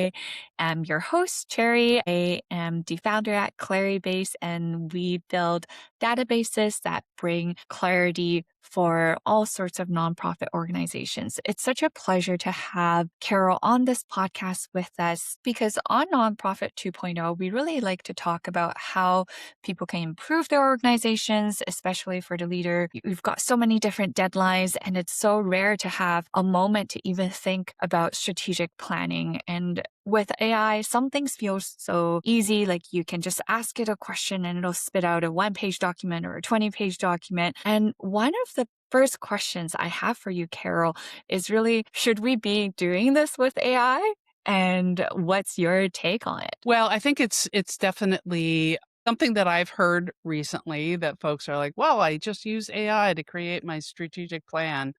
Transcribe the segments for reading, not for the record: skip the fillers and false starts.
I am your host, Cherry. I am the founder at Claribase, and we build databases that bring clarity for all sorts of nonprofit organizations. It's such a pleasure to have Carol on this podcast with us because on Nonprofit 2.0, we really like to talk about how people can improve their organizations, especially for the leader. We've got so many different deadlines, and it's so rare to have a moment to even think about strategic planning. And with AI, some things feel so easy, like you can just ask it a question and it'll spit out a 1-page document or a 20-page document. And one of the first questions I have for you, Carol, is really, should we be doing this with AI? And what's your take on it? Well, I think it's definitely something that I've heard recently that folks are like, well, I just use AI to create my strategic plan.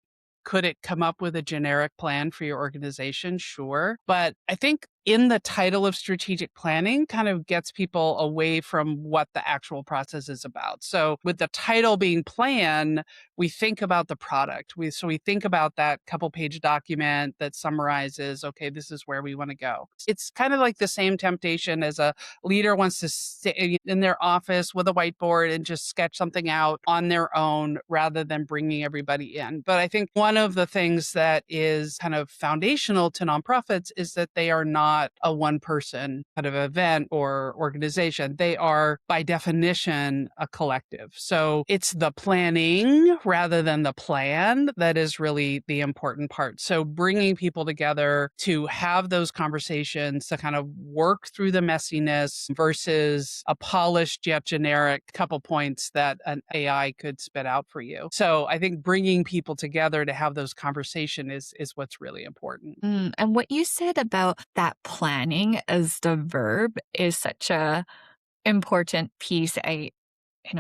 Could it come up with a generic plan for your organization? Sure. But I think in the title of strategic planning kind of gets people away from what the actual process is about. So with the title being plan, we think about the product. We think about that couple page document that summarizes, okay, this is where we want to go. It's kind of like the same temptation as a leader wants to sit in their office with a whiteboard and just sketch something out on their own rather than bringing everybody in. But I think one of the things that is kind of foundational to nonprofits is that they are not a one person kind of event or organization. They are by definition a collective. So it's the planning rather than the plan that is really the important part. So bringing people together to have those conversations, to kind of work through the messiness versus a polished yet generic couple points that an AI could spit out for you. So I think bringing people together to have those conversations is what's really important. And what you said about that planning as the verb is such a important piece.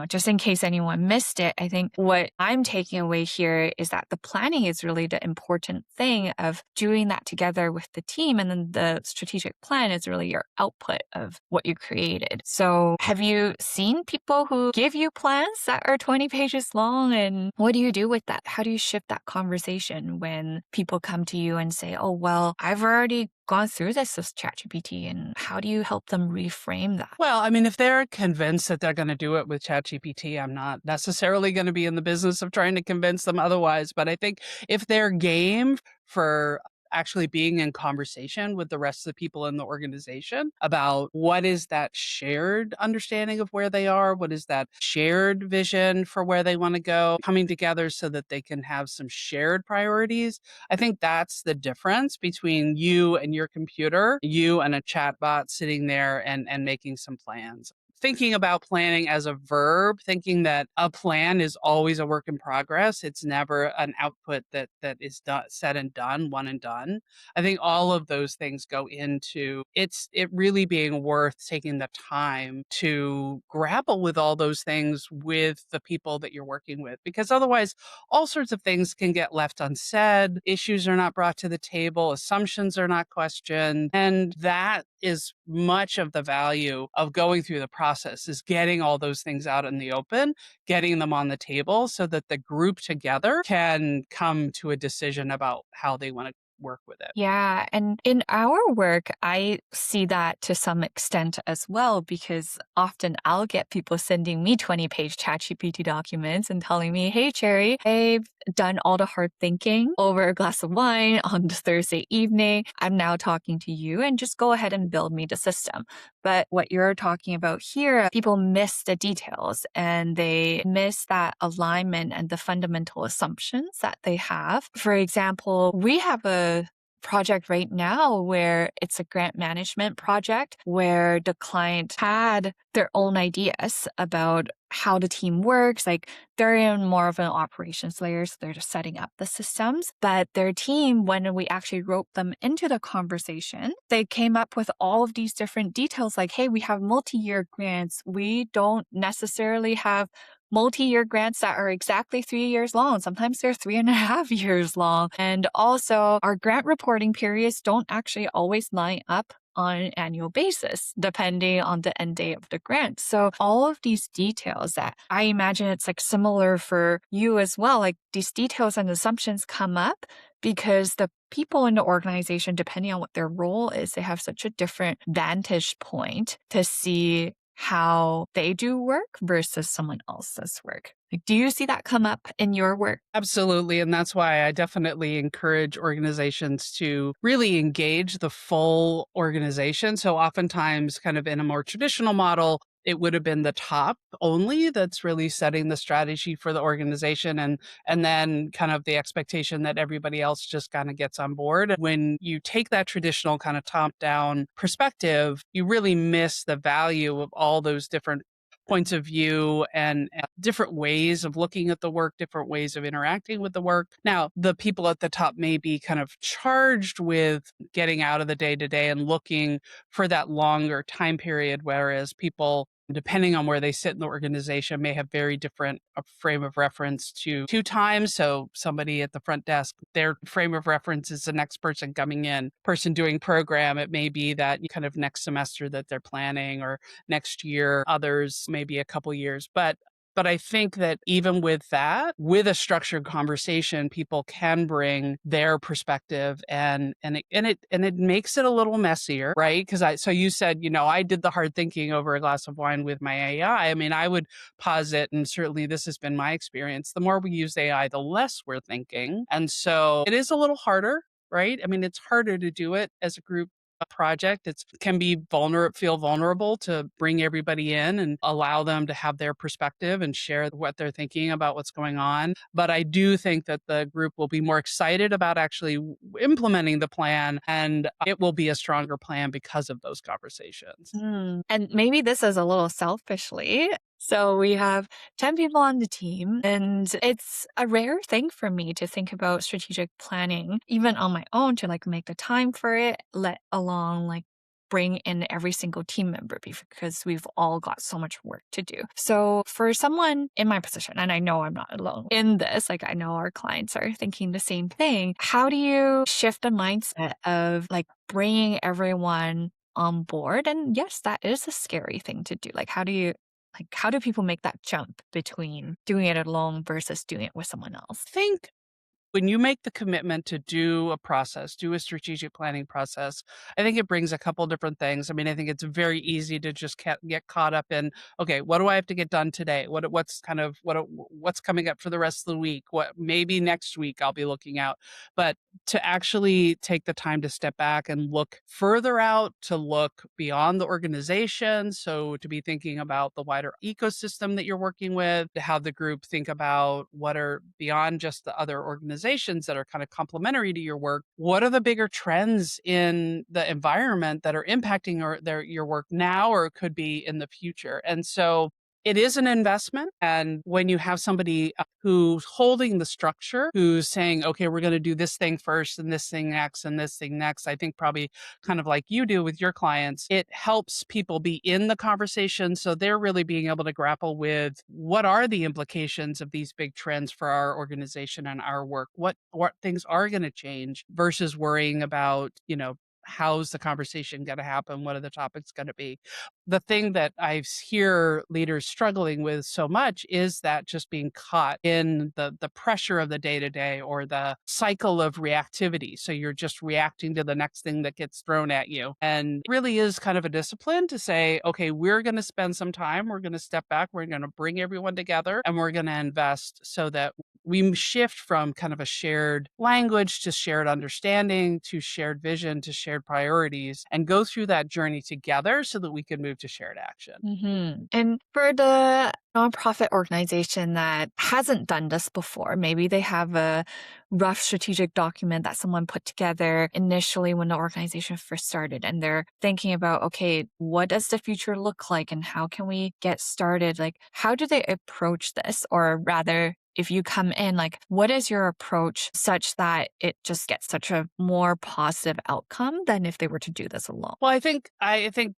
Just in case anyone missed it, I think what I'm taking away here is that the planning is really the important thing of doing that together with the team. And then the strategic plan is really your output of what you created. So have you seen people who give you plans that are 20 pages long? And what do you do with that? How do you shift that conversation when people come to you and say, oh, well, I've already gone through this with ChatGPT, and how do you help them reframe that? Well, I mean, if they're convinced that they're going to do it with ChatGPT, I'm not necessarily going to be in the business of trying to convince them otherwise. But I think if they're game for actually being in conversation with the rest of the people in the organization about what is that shared understanding of where they are, what is that shared vision for where they want to go, coming together so that they can have some shared priorities. I think that's the difference between you and your computer, you and a chatbot sitting there and making some plans. Thinking about planning as a verb, thinking that a plan is always a work in progress. It's never an output that is done, said and done, one and done. I think all of those things go into it really being worth taking the time to grapple with all those things with the people that you're working with, because otherwise all sorts of things can get left unsaid. Issues are not brought to the table. Assumptions are not questioned. And that is much of the value of going through the process, is getting all those things out in the open, getting them on the table so that the group together can come to a decision about how they want to work with it. Yeah. And in our work, I see that to some extent as well, because often I'll get people sending me 20-page ChatGPT documents and telling me, hey, Cherry, I've done all the hard thinking over a glass of wine on Thursday evening. I'm now talking to you, and just go ahead and build me the system. But what you're talking about here, people miss the details and they miss that alignment and the fundamental assumptions that they have. For example, we have a project right now where it's a grant management project where the client had their own ideas about how the team works. Like, they're in more of an operations layer, so they're just setting up the systems. But their team, when we actually wrote them into the conversation, they came up with all of these different details like, hey, we have multi-year grants. We don't necessarily have multi-year grants that are exactly 3 years long. Sometimes they're 3.5 years long. And also, our grant reporting periods don't actually always line up on an annual basis, depending on the end date of the grant. So all of these details that I imagine it's like similar for you as well, like these details and assumptions come up because the people in the organization, depending on what their role is, they have such a different vantage point to see how they do work versus someone else's work. Like, do you see that come up in your work? Absolutely. And that's why I definitely encourage organizations to really engage the full organization. So oftentimes, kind of in a more traditional model, it would have been the top only that's really setting the strategy for the organization, and then kind of the expectation that everybody else just kind of gets on board. When you take that traditional kind of top down perspective, you really miss the value of all those different points of view and different ways of looking at the work, different ways of interacting with the work. Now, the people at the top may be kind of charged with getting out of the day to day and looking for that longer time period, whereas people, depending on where they sit in the organization, may have very different frame of reference to time. So somebody at the front desk, their frame of reference is the next person coming in, person doing program. It may be that kind of next semester that they're planning, or next year, others maybe a couple years. But I think that even with that, with a structured conversation, people can bring their perspective, and it makes it a little messier, right? Because so you said, I did the hard thinking over a glass of wine with my AI. I mean, I would posit, and certainly this has been my experience, the more we use AI, the less we're thinking. And so it is a little harder, right? I mean, it's harder to do it as a group project. It can be feel vulnerable to bring everybody in and allow them to have their perspective and share what they're thinking about what's going on. But I do think that the group will be more excited about actually implementing the plan, and it will be a stronger plan because of those conversations. And maybe this is a little selfishly. So we have 10 people on the team, and it's a rare thing for me to think about strategic planning, even on my own, to like make the time for it, let alone like bring in every single team member because we've all got so much work to do. So for someone in my position, and I know I'm not alone in this, like I know our clients are thinking the same thing. How do you shift the mindset of like bringing everyone on board? And yes, that is a scary thing to do. How do people make that jump between doing it alone versus doing it with someone else? Think when you make the commitment to do a process, do a strategic planning process, I think it brings a couple different things. I mean, I think it's very easy to just get caught up in, okay, what do I have to get done today? What's coming up for the rest of the week? What maybe next week I'll be looking out. But to actually take the time to step back and look further out, to look beyond the organization. So to be thinking about the wider ecosystem that you're working with, to have the group think about what are beyond just the other organizations that are kind of complementary to your work. What are the bigger trends in the environment that are impacting your work now, or it could be in the future? And so it is an investment. And when you have somebody who's holding the structure, who's saying, okay, we're going to do this thing first and this thing next and this thing next, I think probably kind of like you do with your clients, it helps people be in the conversation. So they're really being able to grapple with what are the implications of these big trends for our organization and our work? What things are going to change versus worrying about, how's the conversation going to happen? What are the topics going to be? The thing that I hear leaders struggling with so much is that just being caught in the pressure of the day to day, or the cycle of reactivity. So you're just reacting to the next thing that gets thrown at you. And it really is kind of a discipline to say, okay, we're going to spend some time, we're going to step back, we're going to bring everyone together, and we're going to invest so that we shift from kind of a shared language to shared understanding to shared vision to shared priorities, and go through that journey together so that we can move to shared action. And for the nonprofit organization that hasn't done this before, maybe they have a rough strategic document that someone put together initially when the organization first started, and they're thinking about, okay, what does the future look like and how can we get started? Like, how do they approach this? Or rather, if you come in, like, what is your approach such that it just gets such a more positive outcome than if they were to do this alone? Well, I think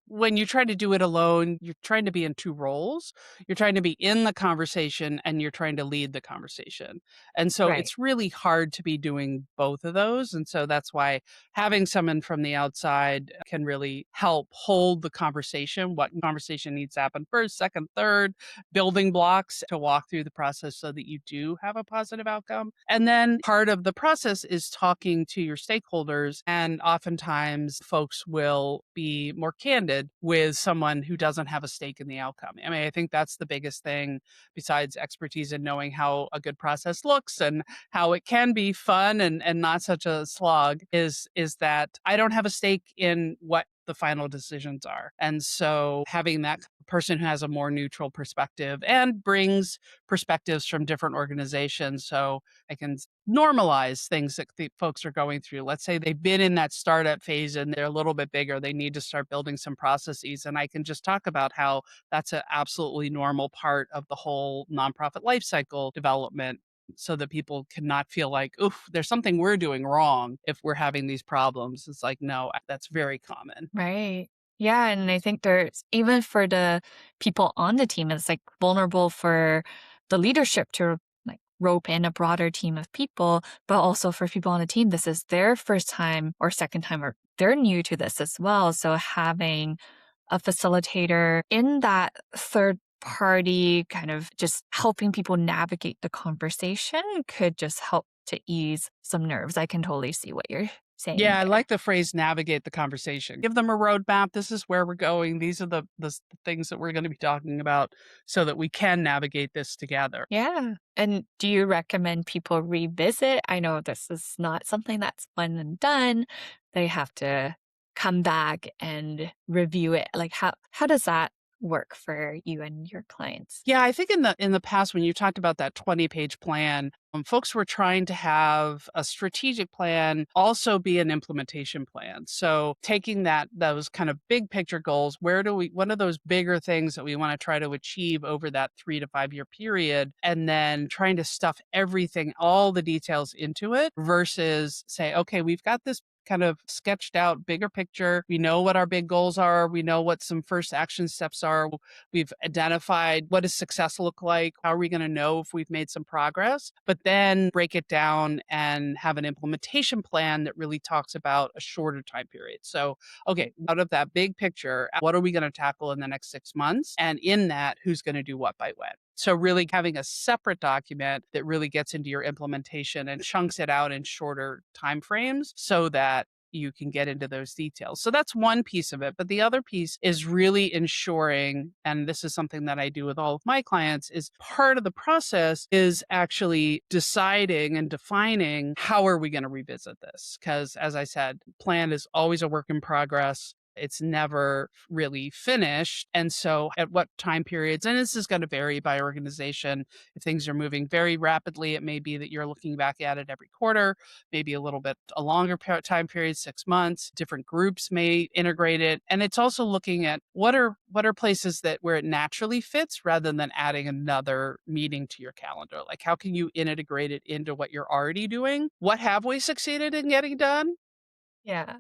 when you try to do it alone, you're trying to be in 2 roles. You're trying to be in the conversation and you're trying to lead the conversation. And so Right. it's really hard to be doing both of those. And so that's why having someone from the outside can really help hold the conversation, what conversation needs to happen first, second, third, building blocks to walk through the process so that you do have a positive outcome. And then part of the process is talking to your stakeholders. And oftentimes folks will be more candid with someone who doesn't have a stake in the outcome. I mean, I think that's the biggest thing besides expertise in knowing how a good process looks and how it can be fun and not such a slog is that I don't have a stake in what the final decisions are. And so having that person who has a more neutral perspective and brings perspectives from different organizations so I can normalize things that the folks are going through. Let's say they've been in that startup phase and they're a little bit bigger. They need to start building some processes. And I can just talk about how that's an absolutely normal part of the whole nonprofit life cycle development so that people cannot feel like, oof, there's something we're doing wrong if we're having these problems. It's like, no, that's very common. Right. Yeah, and I think there's even for the people on the team, it's like vulnerable for the leadership to like rope in a broader team of people, but also for people on the team, this is their first time or second time, or they're new to this as well. So having a facilitator in that third party kind of just helping people navigate the conversation could just help to ease some nerves. I can totally see what you're saying Yeah, I there. like the phrase navigate the conversation. Give them a roadmap. This is where we're going. These are the things that we're going to be talking about so that we can navigate this together. Yeah. And do you recommend people revisit? I know this is not something that's one and done. They have to come back and review it. Like how does that work for you and your clients? Yeah, I think in the past when you talked about that 20-page plan, folks were trying to have a strategic plan also be an implementation plan. So taking those kind of big picture goals, what are those bigger things that we want to try to achieve over that 3 to 5 year period, and then trying to stuff everything, all the details into it versus say, okay, we've got this kind of sketched out bigger picture. We know what our big goals are. We know what some first action steps are. We've identified what does success look like? How are we going to know if we've made some progress? But then break it down and have an implementation plan that really talks about a shorter time period. So, okay, out of that big picture, what are we going to tackle in the next 6 months? And in that, who's going to do what by when? So really having a separate document that really gets into your implementation and chunks it out in shorter timeframes so that you can get into those details. So that's one piece of it. But the other piece is really ensuring, and this is something that I do with all of my clients, is part of the process is actually deciding and defining how are we going to revisit this? Because as I said, plan is always a work in progress. It's never really finished. And so, at what time periods, and this is going to vary by organization. If things are moving very rapidly, it may be that you're looking back at it every quarter, maybe a little bit a longer time period, 6 months. Different groups may integrate it. And it's also looking at what are places that where it naturally fits rather than adding another meeting to your calendar. Like, how can you integrate it into what you're already doing? What have we succeeded in getting done? Yeah.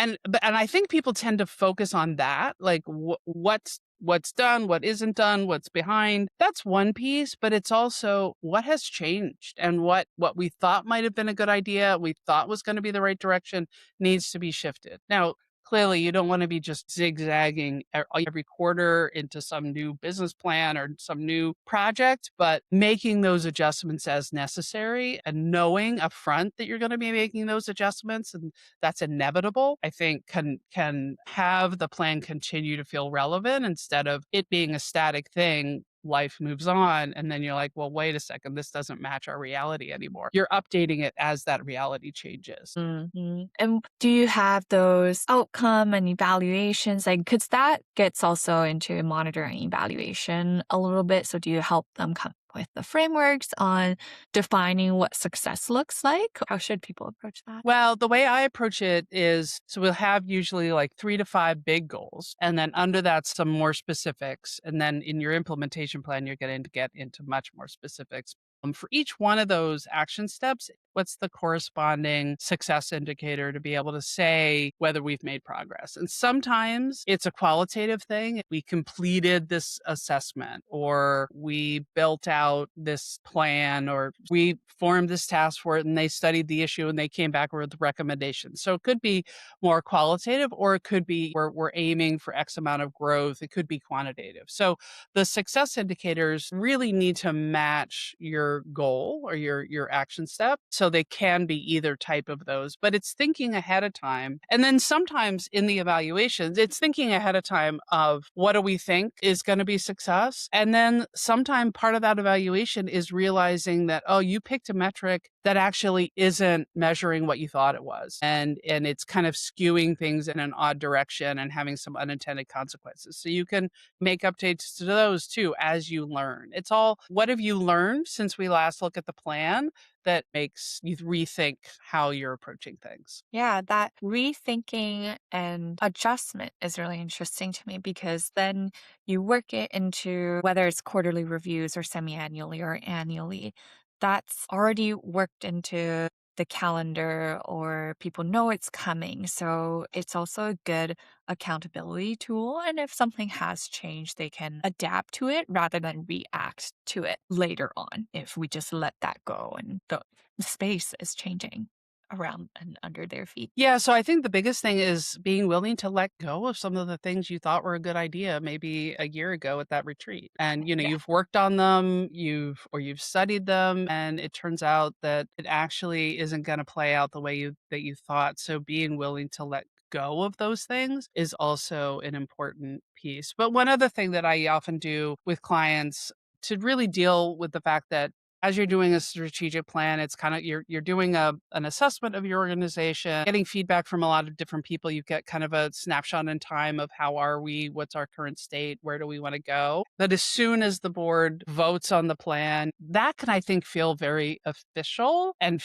And I think people tend to focus on that, like what's done, what isn't done, what's behind. That's one piece, but it's also what has changed and what we thought might have been a good idea, we thought was going to be the right direction needs to be shifted. Now, clearly you don't want to be just zigzagging every quarter into some new business plan or some new project, but making those adjustments as necessary and knowing upfront that you're going to be making those adjustments and that's inevitable, I think can have the plan continue to feel relevant instead of it being a static thing. Life moves on, and then you're like, well, wait a second, this doesn't match our reality anymore. You're updating it as that reality changes. And do you have those outcome and evaluations? Like, because that gets also into monitoring evaluation a little bit. So do you help them come with the frameworks on defining what success looks like? How should people approach that? Well, the way I approach it is so we'll have usually like 3 to 5 big goals, and then under that, some more specifics. And then in your implementation plan, you're going to get into much more specifics. For each one of those action steps, what's the corresponding success indicator to be able to say whether we've made progress? And sometimes it's a qualitative thing. We completed this assessment, or we built out this plan, or we formed this task force and they studied the issue and they came back with recommendations. So it could be more qualitative, or it could be we're aiming for X amount of growth. It could be quantitative. So the success indicators really need to match your goal or your action step. So they can be either type of those, but it's thinking ahead of time. And then sometimes in the evaluations, it's thinking ahead of time of what do we think is going to be success? And then sometime part of that evaluation is realizing that, oh, you picked a metric that actually isn't measuring what you thought it was. And it's kind of skewing things in an odd direction and having some unintended consequences. So you can make updates to those too as you learn. It's all what have you learned since we last looked at the plan that makes you rethink how you're approaching things. Yeah, that rethinking and adjustment is really interesting to me because then you work it into whether it's quarterly reviews or semi annually or annually. That's already worked into the calendar or people know it's coming. So it's also a good accountability tool. And if something has changed, they can adapt to it rather than react to it later on if we just let that go and the space is changing around and under their feet. Yeah, so I think the biggest thing is being willing to let go of some of the things you thought were a good idea maybe a year ago at that retreat. And Yeah. you've worked on them, you've studied them, and it turns out that it actually isn't going to play out the way you thought. So being willing to let go of those things is also an important piece. But one other thing that I often do with clients to really deal with the fact that as you're doing a strategic plan, it's kind of you're doing an assessment of your organization, getting feedback from a lot of different people. You get kind of a snapshot in time of how are we, what's our current state, where do we want to go. But as soon as the board votes on the plan, that can I think feel very official and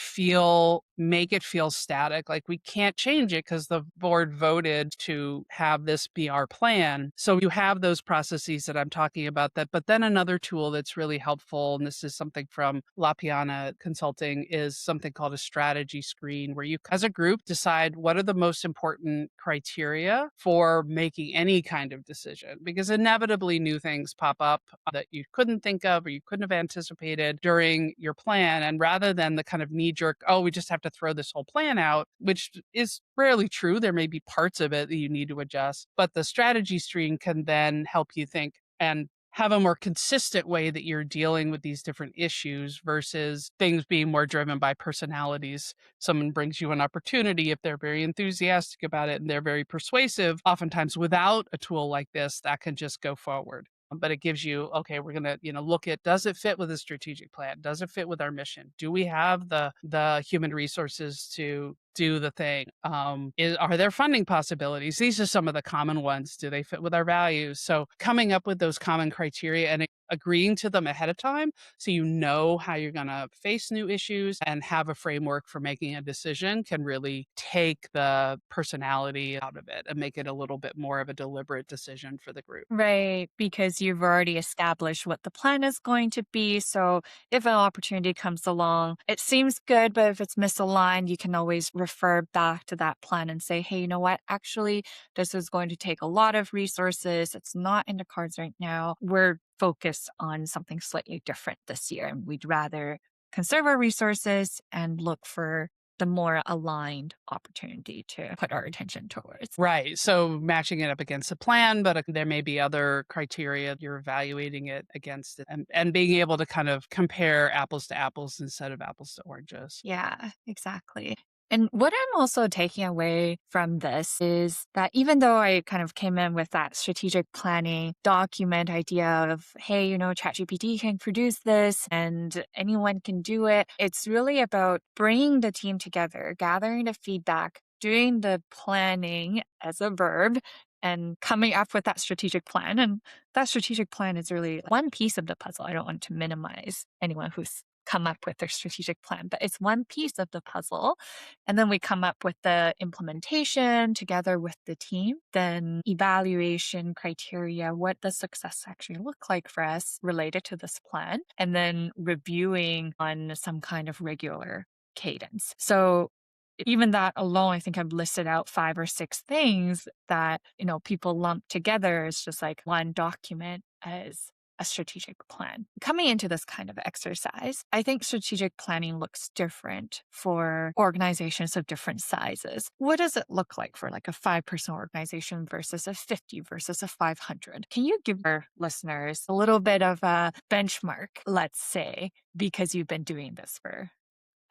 make it feel static. Like we can't change it because the board voted to have this be our plan. So you have those processes that I'm talking about that. But then another tool that's really helpful, and this is something from La Piana Consulting, is something called a strategy screen where you as a group decide what are the most important criteria for making any kind of decision. Because inevitably new things pop up that you couldn't think of or you couldn't have anticipated during your plan. And rather than the kind of knee jerk, oh, we just have to throw this whole plan out, which is rarely true. There may be parts of it that you need to adjust, but the strategy stream can then help you think and have a more consistent way that you're dealing with these different issues versus things being more driven by personalities. Someone brings you an opportunity if they're very enthusiastic about it and they're very persuasive. Oftentimes, without a tool like this, that can just go forward. But it gives you, okay, we're gonna, look at does it fit with a strategic plan? Does it fit with our mission? Do we have the human resources to do the thing? Are there funding possibilities? These are some of the common ones. Do they fit with our values? So coming up with those common criteria and agreeing to them ahead of time so you know how you're going to face new issues and have a framework for making a decision can really take the personality out of it and make it a little bit more of a deliberate decision for the group. Right, because you've already established what the plan is going to be. So if an opportunity comes along, it seems good, but if it's misaligned, you can always refer back to that plan and say, hey, you know what? Actually, this is going to take a lot of resources. It's not in the cards right now. We're focused on something slightly different this year, and we'd rather conserve our resources and look for the more aligned opportunity to put our attention towards. Right. So matching it up against a plan, but there may be other criteria you're evaluating it against it and being able to kind of compare apples to apples instead of apples to oranges. Yeah, exactly. And what I'm also taking away from this is that even though I kind of came in with that strategic planning document idea of, hey, ChatGPT can produce this and anyone can do it, it's really about bringing the team together, gathering the feedback doing the planning as a verb and coming up with that strategic plan. And that strategic plan is really one piece of the puzzle. I don't want to minimize anyone who's come up with their strategic plan, but it's one piece of the puzzle. And then we come up with the implementation together with the team, then evaluation criteria. What does success actually look like for us related to this plan? And then reviewing on some kind of regular cadence. So even that alone, I think I've listed out 5 or 6 things that, people lump together as just like one document as a strategic plan. Coming into this kind of exercise, I think strategic planning looks different for organizations of different sizes. What does it look like for like a 5-person organization versus a 50 versus a 500? Can you give our listeners a little bit of a benchmark, let's say, because you've been doing this for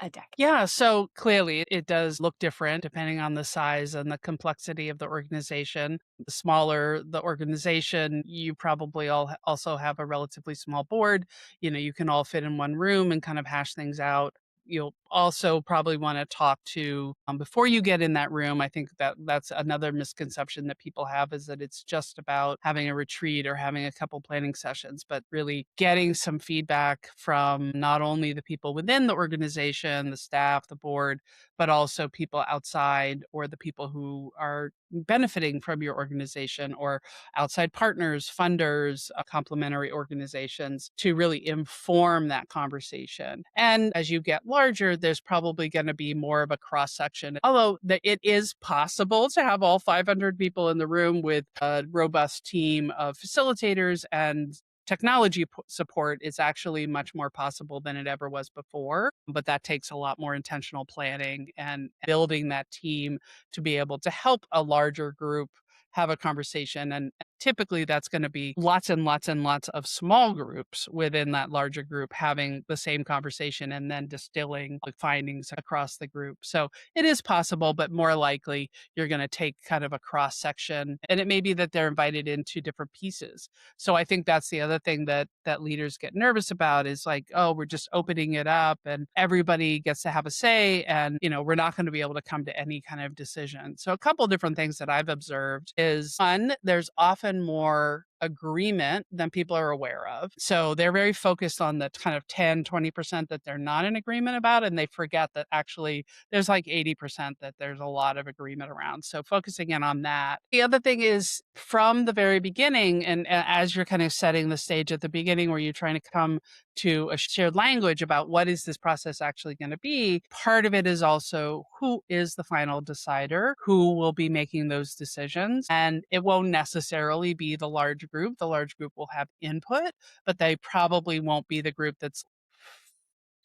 a decade? Yeah, so clearly it does look different depending on the size and the complexity of the organization. The smaller the organization, you probably also have a relatively small board. You can all fit in one room and kind of hash things out. You'll also probably want to talk to before you get in that room. I think that that's another misconception that people have, is that it's just about having a retreat or having a couple planning sessions, but really getting some feedback from not only the people within the organization, the staff, the board, but also people outside, or the people who are benefiting from your organization, or outside partners, funders, complementary organizations, to really inform that conversation. And as you get larger, there's probably going to be more of a cross section. Although it is possible to have all 500 people in the room with a robust team of facilitators and technology support, is actually much more possible than it ever was before. But that takes a lot more intentional planning and building that team to be able to help a larger group have a conversation. And typically that's going to be lots and lots and lots of small groups within that larger group having the same conversation and then distilling the findings across the group. So it is possible, but more likely you're going to take kind of a cross section, and it may be that they're invited into different pieces. So I think that's the other thing that leaders get nervous about, is like, oh, we're just opening it up and everybody gets to have a say, and we're not going to be able to come to any kind of decision. So a couple different things that I've observed is, one, there's often more agreement than people are aware of. So they're very focused on the kind of 10-20% that they're not in agreement about, and they forget that actually there's like 80% that there's a lot of agreement around. So focusing in on that. The other thing is, from the very beginning, and as you're kind of setting the stage at the beginning, where you're trying to come to a shared language about what is this process actually going to be, part of it is also who is the final decider, who will be making those decisions. And it won't necessarily be the large group. The large group will have input, but they probably won't be the group that's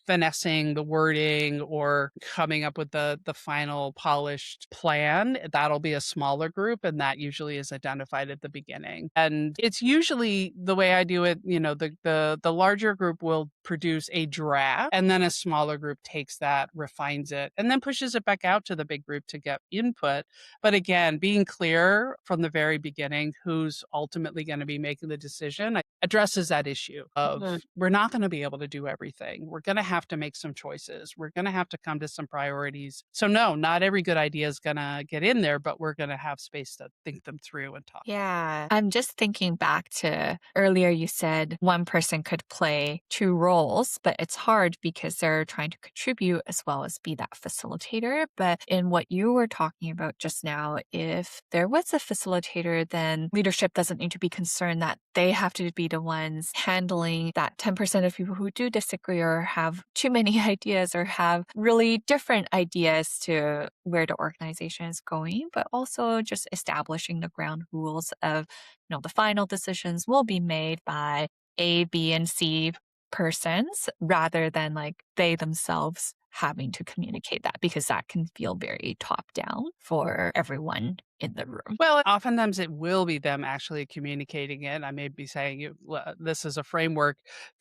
finessing the wording or coming up with the final polished plan. That'll be a smaller group, and that usually is identified at the beginning. And it's usually the way I do it, the larger group will produce a draft, and then a smaller group takes that, refines it, and then pushes it back out to the big group to get input. But again, being clear from the very beginning who's ultimately going to be making the decision addresses that issue of, we're not going to be able to do everything. We're going to have to make some choices. We're going to have to come to some priorities. So no, not every good idea is going to get in there, but we're going to have space to think them through and talk. Yeah. I'm just thinking back to earlier, you said one person could play 2 roles, but it's hard because they're trying to contribute as well as be that facilitator. But in what you were talking about just now, if there was a facilitator, then leadership doesn't need to be concerned that they have to be the ones handling that 10% of people who do disagree or have too many ideas or have really different ideas to where the organization is going, but also just establishing the ground rules of, the final decisions will be made by A, B, and C persons rather than like they themselves having to communicate that, because that can feel very top down for everyone in the room. Well, oftentimes it will be them actually communicating it. I may be saying, this is a framework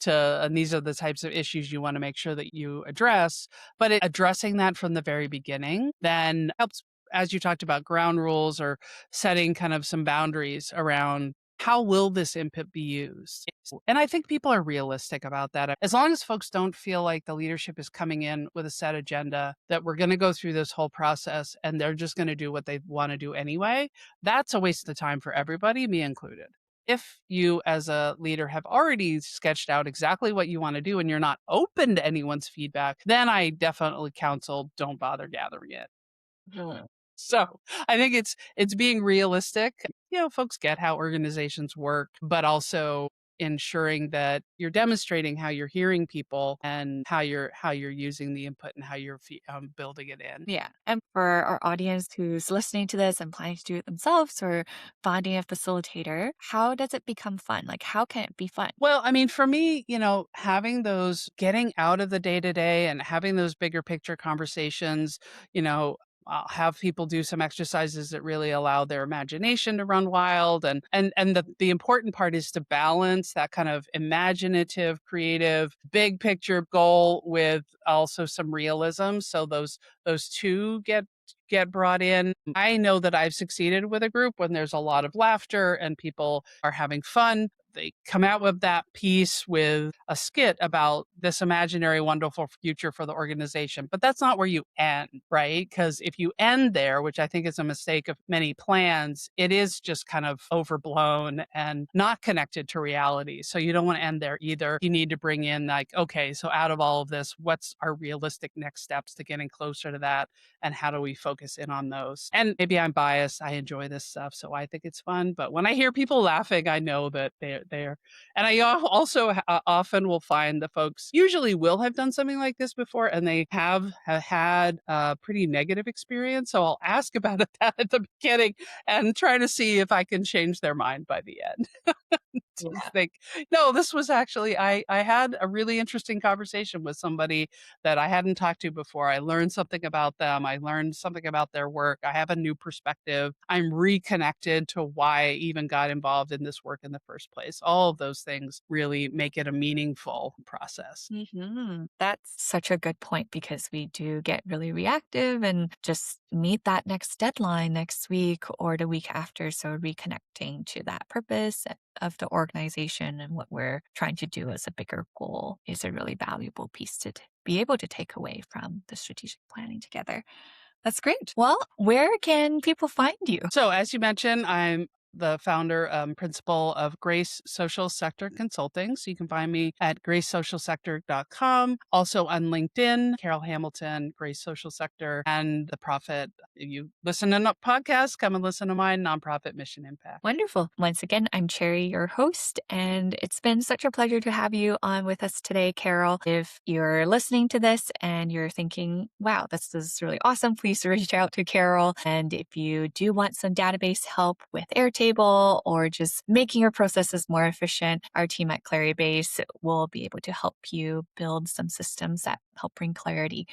and these are the types of issues you want to make sure that you address. But addressing that from the very beginning then helps, as you talked about, ground rules or setting kind of some boundaries around how will this input be used? And I think people are realistic about that. As long as folks don't feel like the leadership is coming in with a set agenda that we're going to go through this whole process and they're just going to do what they want to do anyway, that's a waste of time for everybody, me included. If you, as a leader, have already sketched out exactly what you want to do and you're not open to anyone's feedback, then I definitely counsel don't bother gathering it. So I think it's being realistic. Folks get how organizations work, but also ensuring that you're demonstrating how you're hearing people and how you're using the input and how you're building it in. Yeah. And for our audience who's listening to this and planning to do it themselves or finding a facilitator, how does it become fun? Like, how can it be fun? Well, I mean, for me, having those getting out of the day to day and having those bigger picture conversations, you know, I'll have people do some exercises that really allow their imagination to run wild. And the important part is to balance that kind of imaginative, creative, big picture goal with also some realism. So those two get brought in. I know that I've succeeded with a group when there's a lot of laughter and people are having fun. They come out with that piece with a skit about this imaginary, wonderful future for the organization. But that's not where you end, right? Because if you end there, which I think is a mistake of many plans, it is just kind of overblown and not connected to reality. So you don't want to end there either. You need to bring in, like, okay, so out of all of this, what's our realistic next steps to getting closer to that? And how do we focus in on those? And maybe I'm biased. I enjoy this stuff, so I think it's fun. But when I hear people laughing, I know that they're. And I also often will find the folks usually will have done something like this before, and they have had a pretty negative experience. So I'll ask about it that at the beginning and try to see if I can change their mind by the end. To Yeah. think, no, this was actually I had a really interesting conversation with somebody that I hadn't talked to before. I learned something about them. I learned something about their work. I have a new perspective. I'm reconnected to why I even got involved in this work in the first place. All of those things really make it a meaningful process. That's such a good point because we do get really reactive and just meet that next deadline next week or the week after. So, reconnecting to that purpose of the organization and what we're trying to do as a bigger goal is a really valuable piece to be able to take away from the strategic planning together. That's great. Well, where can people find you? So, as you mentioned, I'm the founder, principal of Grace Social Sector Consulting. So you can find me at gracesocialsector.com. Also on LinkedIn, Carol Hamilton, Grace Social Sector, and the Profit. If you listen to podcasts, come and listen to mine, Nonprofit Mission Impact. Wonderful. Once again, I'm Cherry, your host, and it's been such a pleasure to have you on with us today, Carol. If you're listening to this and you're thinking, wow, this is really awesome, please reach out to Carol. And if you do want some database help with Airtable or just making your processes more efficient, our team at Claribase will be able to help you build some systems that help bring clarity